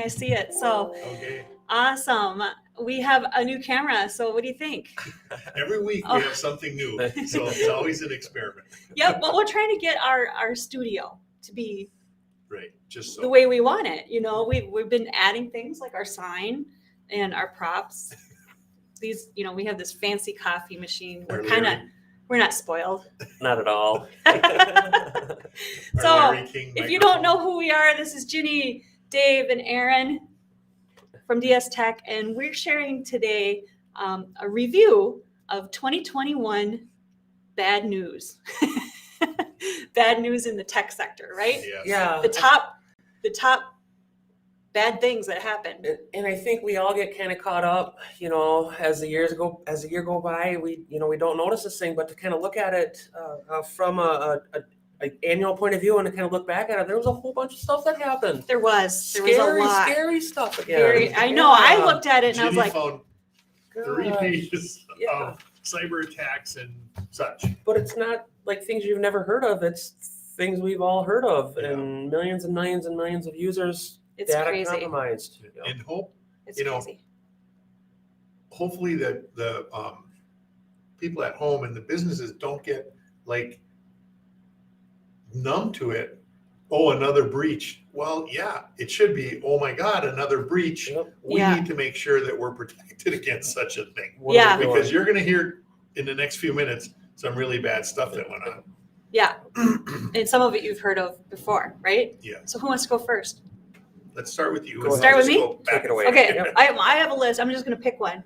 I see it. So Okay. awesome. We have a new camera. So what do you think? Every week we have something new, so it's always an experiment. Yep. Well, we're trying to get our studio to be Right. Just so. the way we want it. We've been adding things like our sign and our props. These, we have this fancy coffee machine. We're not spoiled. Not at all. So Larry King if you microphone. don't know who we are, this is Ginny, Dave, and Aaron from DS Tech, and we're sharing today a review of 2021 bad news. Bad news in the tech sector, right? Yes. Yeah. The top bad things that happened. And I think we all get kind of caught up, as the year go by, we don't notice this thing, but to kind of look at it from a annual point of view and to kind of look back at it, there was a whole bunch of stuff that happened. There was a lot. Scary stuff again. I know. I looked at it and I was Ginny like, found 3 gosh. pages Yeah. of cyber attacks and such. But it's not like things you've never heard of. It's things we've all heard of, Yeah. and millions and millions and millions of users it's data crazy. compromised. And It's crazy. hopefully the people at home and the businesses don't get like numb to it. Oh, another breach. Well, yeah, it should be. Oh my God, another breach. Yep. We Yeah. need to make sure that we're protected against such a thing. What are Yeah. we doing? Because you're going to hear in the next few minutes some really bad stuff that went on. Yeah. And some of it you've heard of before, right? Yeah. So who wants to go first? Let's start with you. Go and ahead. Start with just me? go back Take it away. Okay. Yep. I have a list. I'm just going to pick one.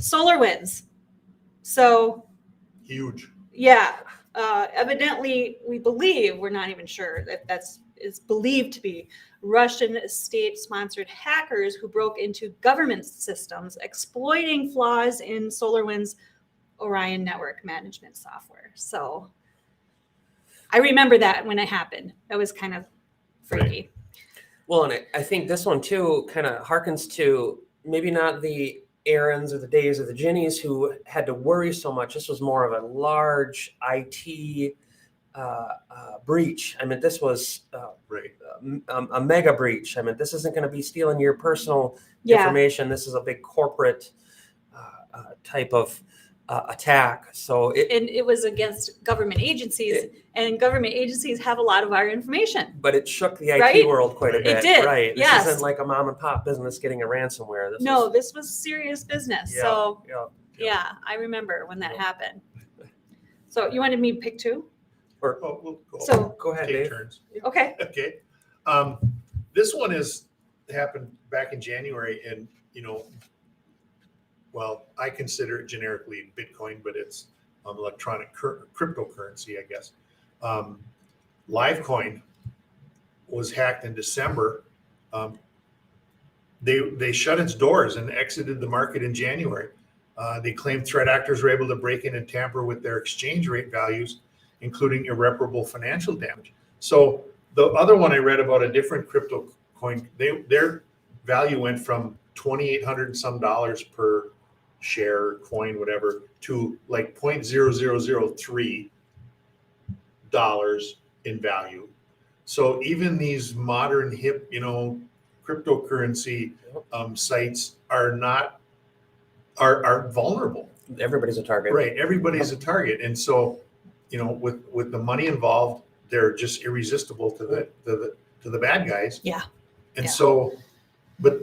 Solar winds. So Huge. yeah, evidently we believe, we're not even sure that is believed to be Russian state-sponsored hackers who broke into government systems, exploiting flaws in SolarWinds Orion network management software. So I remember that when it happened. That was kind of freaky. Well, and I think this one too kind of harkens to maybe not the Aarons or the Daves or the Ginnies who had to worry so much. This was more of a large IT breach. I mean, this was Right. a mega breach. I mean, this isn't going to be stealing your personal Yeah. information. This is a big corporate type of attack. So It was against government agencies, and government agencies have a lot of our information. but it shook the IT Right? world quite a It bit. did, Right. This yes. isn't like a mom and pop business getting a ransomware. This was serious business. Yeah, So yeah. yeah, I remember when that Yeah. happened. So you wanted me to pick two? Or Oh, we'll go. So go ahead, Take Dave. turns. okay. Okay. This one happened back in January, and well, I consider it generically Bitcoin, but it's electronic cryptocurrency, I guess. Livecoin was hacked in December. They shut its doors and exited the market in January. They claimed threat actors were able to break in and tamper with their exchange rate values, including irreparable financial damage. So the other one I read about, a different crypto coin, their value went from $2,800 and some per share, coin, whatever, to like $0.0003 in value. So even these modern hip, cryptocurrency sites are vulnerable. Everybody's a target. Right, everybody's a target, and so with the money involved, they're just irresistible to the bad guys. Yeah. And Yeah. so, but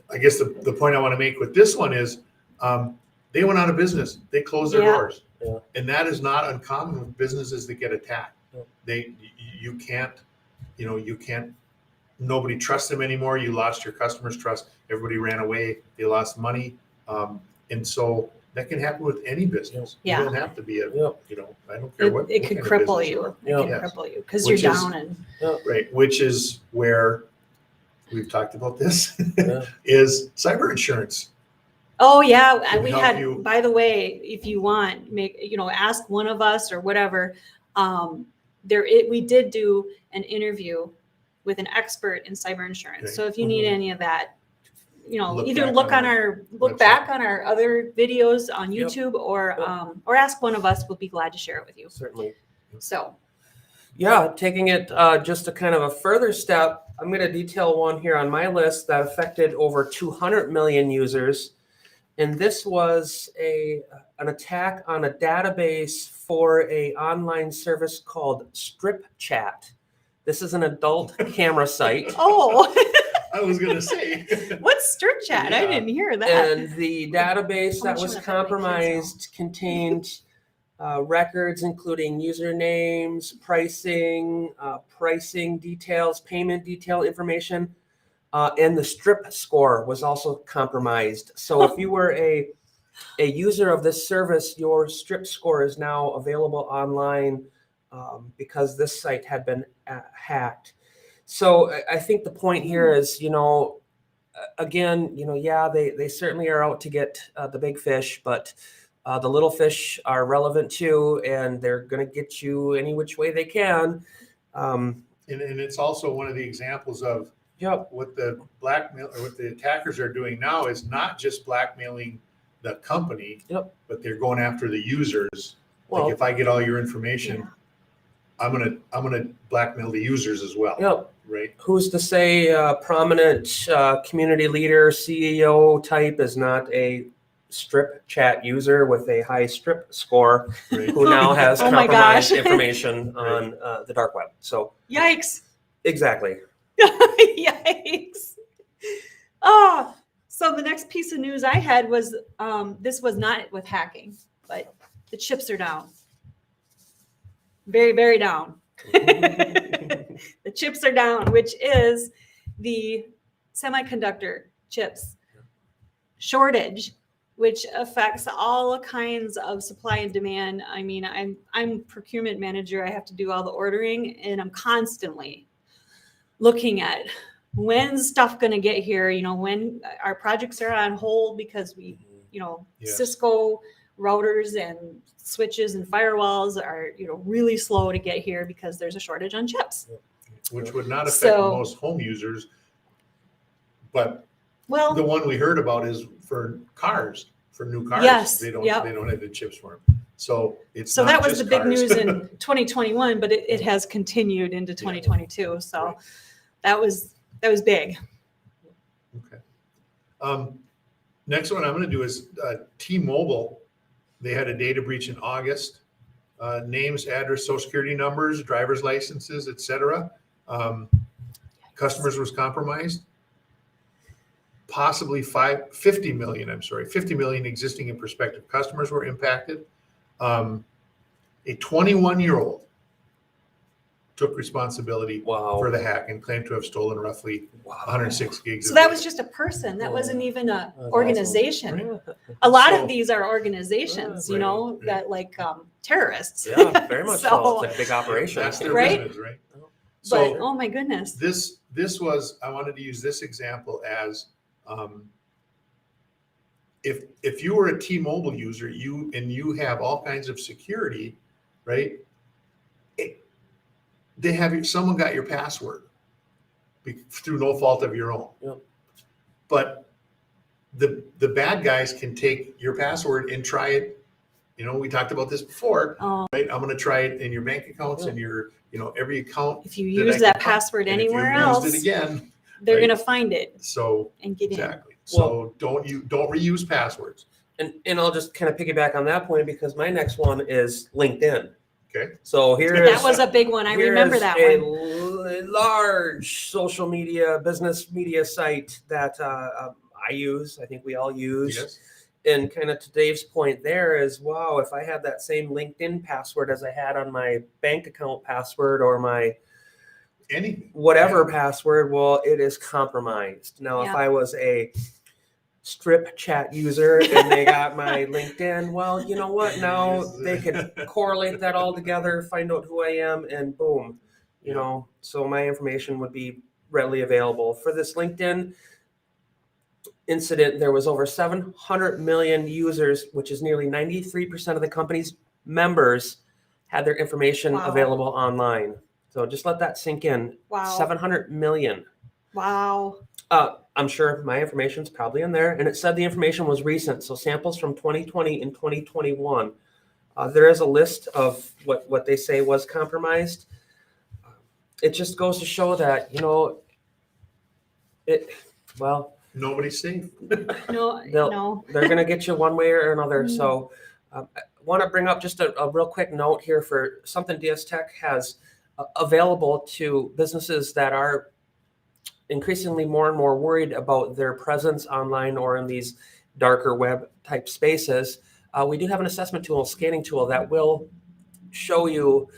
I guess the point I want to make with this one is, they went out of business. They closed their Yeah. doors, Yeah. and that is not uncommon with businesses that get attacked. Yeah. You can't. Nobody trusts them anymore. You lost your customers' trust. Everybody ran away. They lost money, and so that can happen with any business. Yeah. You don't have to be I don't care It, what. it what could kind of cripple business you. are. It Yeah. can Yes. cripple you because you're Which is- down and Right, which is where we've talked about this, Yeah. is cyber insurance. oh yeah, Can we help had. you- By the way, if you want, ask one of us or whatever. We did do an interview with an expert in cyber insurance. Okay. So if you need Mhm. any of that, Look either back look on on our website. back on our other videos on Yep. YouTube or Yep. or ask one of us. We'll be glad to share it with you. Certainly. So Yeah, taking it just a kind of a further step, I'm going to detail one here on my list that affected over 200 million users. And this was an attack on a database for a online service called Strip Chat. This is an adult camera site. Oh, I was gonna say. what's Strip Chat? I Yeah. didn't hear that. And the database How that much was of that makes compromised contained records including usernames, pricing details, payment detail information, and the strip score was also compromised. So if you were a user of this service, your strip score is now available online because this site had been hacked. So I think the point here is, again, yeah, they certainly are out to get the big fish, but the little fish are relevant too, and they're going to get you any which way they can. And it's also one of the examples of Yep. what the blackmail or what the attackers are doing now is not just blackmailing the company, Yep. but they're going after the users. Well, Like if I get all your information, Yeah. I'm gonna blackmail the users as well, yep. right? Who's to say prominent community leader, CEO type is not a strip chat user with a high strip score Right. who now has Oh my compromised gosh. information on the dark web? So Yikes. exactly. Yikes. Oh, so the next piece of news I had was this was not with hacking, but the chips are down. Very, very down. The chips are down, which is the semiconductor chips shortage, which affects all kinds of supply and demand. I mean, I'm procurement manager. I have to do all the ordering, and I'm constantly looking at when's stuff going to get here. When our projects are on hold because we, Yes. Cisco routers and switches and firewalls are, really slow to get here because there's a shortage on chips. Which would not affect So- most home users. But Well, the one we heard about is for cars, for new cars. Yes, They don't yep. have the chips for them. So it's so not that was just the big cars. news in 2021, but it has continued into 2022. So Right. that was big. Okay. Next one I'm going to do is T-Mobile. They had a data breach in August. Names, address, social security numbers, driver's licenses, etc. Customers was compromised. Possibly 50 million existing and prospective customers were impacted. A 21-year-old took responsibility Wow. for the hack and claimed to have stolen roughly 106 gigs. So of that data. was just a person. That Yeah. wasn't even a That's organization. Right. A lot So- of these are organizations, Right, right. that like terrorists. Yeah, very much so. So- It's a big operation. That's their Right? business, right? But So oh my goodness. this was, I wanted to use this example as if you were a T-Mobile user, you have all kinds of security, right? Someone got your password through no fault of your own. Yep. But the bad guys can take your password and try it. We talked about this before, Oh, right? I'm going to try it in your bank accounts Yeah. and your, every account. if you that I use can that find. password And if you anywhere used else, it again, they're right? gonna find it so and get in. exactly. So don't reuse passwords. And I'll just kind of piggyback on that point because my next one is LinkedIn. Okay. So here That is was a big one. I here remember is that a one. large social media, business media site that I use. I think we all use. Yes. And kind of to Dave's point there is, wow, if I had that same LinkedIn password as I had on my bank account password or my Anything. whatever Yeah. password, well, it is compromised. Now, if Yeah. I was a strip chat user and they got my LinkedIn, well, you know what? Now they could correlate that all together, find out who I am, and boom, so my information would be readily available. For this LinkedIn incident, there was over 700 million users, which is nearly 93% of the company's members had their information Wow. available online. So just let that sink in. Wow. 700 million. Wow. I'm sure my information's probably in there. And it said the information was recent. So samples from 2020 and 2021. There is a list of what they say was compromised. It just goes to show that, Well, Nobody's safe. No, They'll- no. they're going to get you one way or another. Mm. So I want to bring up just a real quick note here for something DS Tech has available to businesses that are increasingly more and more worried about their presence online or in these darker web type spaces. We do have an assessment tool, scanning tool that will show you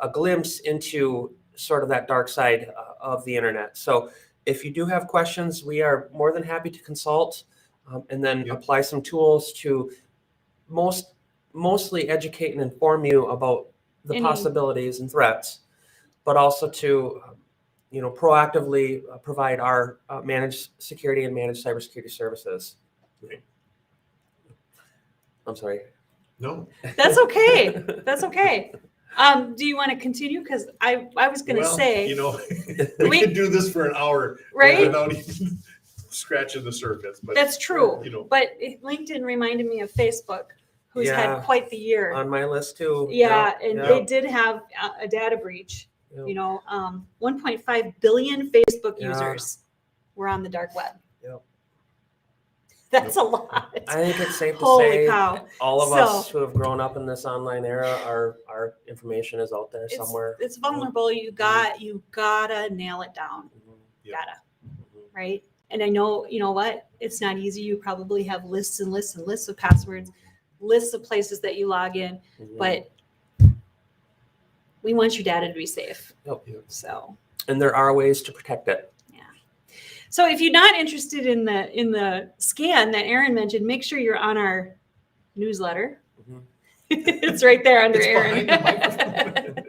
a glimpse into sort of that dark side of the internet. So if you do have questions, we are more than happy to consult and then Yep. apply some tools to mostly educate and inform you about the Any- possibilities and threats, but also to proactively provide our managed security and managed cybersecurity services. Right. I'm sorry. No. That's okay. That's okay. Do you want to continue? Because I was going to Well, say, you know, We- we could do this for an hour right? without even scratching the surface. But That's true. you know, But LinkedIn reminded me of Facebook, who's Yeah. had quite the year. On my list too. Yeah, and yeah. they did have a data breach. Yep. 1.5 billion Facebook Yeah. users were on the dark web. Yep. That's a lot. I think it's safe to Holy say cow. all of us So- who have grown up in this online era, our information is out there It's, somewhere. it's vulnerable. You gotta nail it down. Mhm. Yeah. Gotta, Mhm. right? And I know, you know what? It's not easy. You probably have lists and lists and lists of passwords, lists of places that you log in, Mhm. but we want your data to be safe. Yep. So, And there are ways to protect it. so if you're not interested in the scan that Aaron mentioned, make sure you're on our newsletter. Mhm. It's right there under it's Aaron. behind the microphone.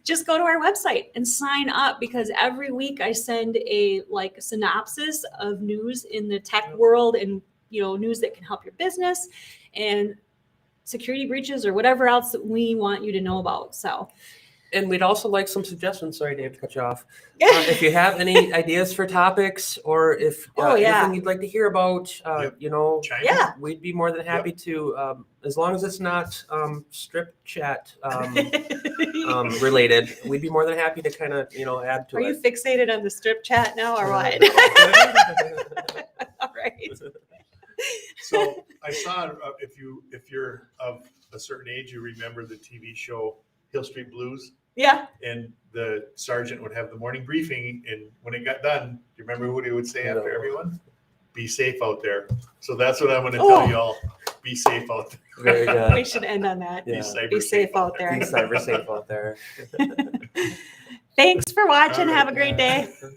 Just go to our website and sign up, because every week I send a synopsis of news in the tech world and news that can help your business and security breaches or whatever else that we want you to know about. So And we'd also like some suggestions. Sorry, Dave, to cut you off. If you have any ideas for topics, or if Oh, yeah. anything you'd like to hear about, Yep. Chime in. Yeah. We'd be more than happy to, as long as it's not strip chat related. We'd be more than happy to kind of add to Are you it. fixated on the strip chat now or what? All right. So I saw if you're of a certain age, you remember the TV show Hill Street Blues, Yeah. and the sergeant would have the morning briefing, and when it got done, do you remember what he would say after No. everyone? Be safe out there. So that's what I'm going to Oh. tell you all. Be safe out there. Very good. We should end on that. Yeah. cyber Be safe out there. Be cyber safe out there. Thanks for watching. All right. Have a great day. Yeah.